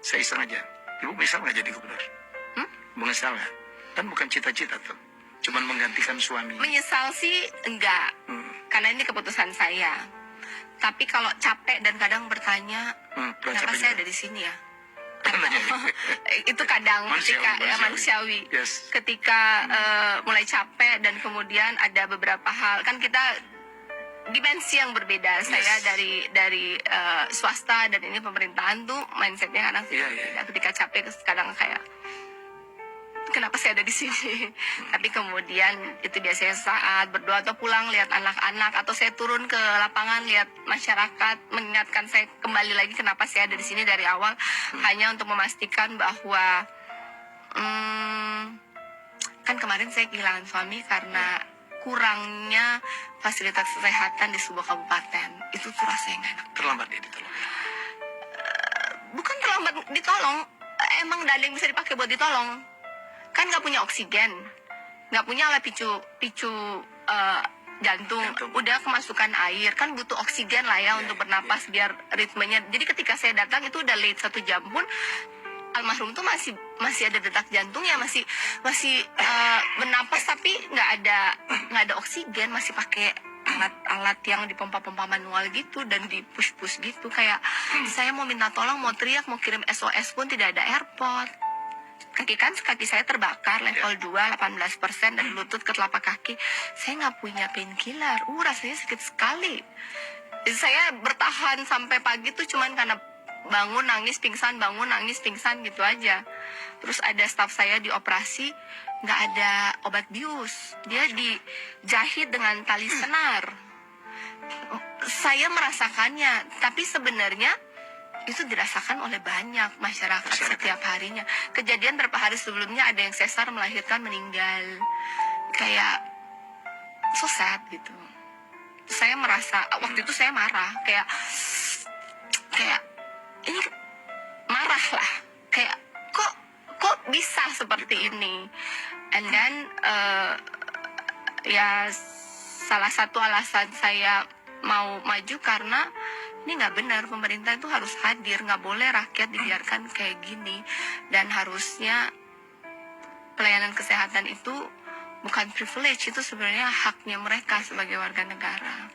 Saya iseng aja. Ibu bisa nggak jadi gubernur? Menyesal nggak? Kan bukan cita-cita tuh. Cuman menggantikan suami. Menyesal sih enggak. Karena ini keputusan saya. Tapi kalau capek dan kadang bertanya, kenapa saya ada di sini ya? Itu kadang ketika manusiawi. Yes. Ketika mulai capek dan kemudian ada beberapa hal, kan kita dimensi yang berbeda. Yes. Saya dari swasta dan ini pemerintahan tuh mindsetnya kadang Iya. ketika capek kadang kayak kenapa saya ada di sini. Tapi kemudian itu biasanya saat berdoa atau pulang lihat anak-anak atau saya turun ke lapangan lihat masyarakat mengingatkan saya kembali lagi kenapa saya ada di sini dari awal, hanya untuk memastikan bahwa kan kemarin saya kehilangan suami karena kurangnya fasilitas kesehatan di sebuah kabupaten. Itu tuh rasanya nggak enak. Terlambat ya ditolong. Bukan terlambat ditolong, emang nggak ada yang bisa dipakai buat ditolong. Kan nggak punya oksigen, nggak punya alat picu jantung. Udah kemasukan air, kan butuh oksigen lah ya untuk bernapas biar ritmenya. Jadi ketika saya datang itu udah late 1 jam pun almarhum tuh masih ada detak jantungnya, masih bernapas tapi nggak ada oksigen, masih pakai alat yang dipompa-pompa manual gitu dan di push gitu. Kayak saya mau minta tolong, mau teriak, mau kirim SOS pun tidak ada airport. Kaki saya terbakar level 2 18% dari lutut ke telapak kaki. Saya nggak punya painkiller. Rasanya sakit sekali. Saya bertahan sampai pagi tuh cuman karena bangun nangis pingsan gitu aja. Terus ada staf saya dioperasi, nggak ada obat bius, dia dijahit dengan tali senar. Saya merasakannya, tapi sebenarnya itu dirasakan oleh banyak masyarakat setiap harinya. Kejadian beberapa hari sebelumnya ada yang sesar melahirkan meninggal, kayak so sad gitu. Saya merasa waktu itu saya marah, kayak ini marah lah, kayak kok bisa seperti ini. And then ya salah satu alasan saya mau maju karena ini nggak benar, pemerintah itu harus hadir, nggak boleh rakyat dibiarkan kayak gini. Dan harusnya pelayanan kesehatan itu bukan privilege, itu sebenarnya haknya mereka sebagai warga negara.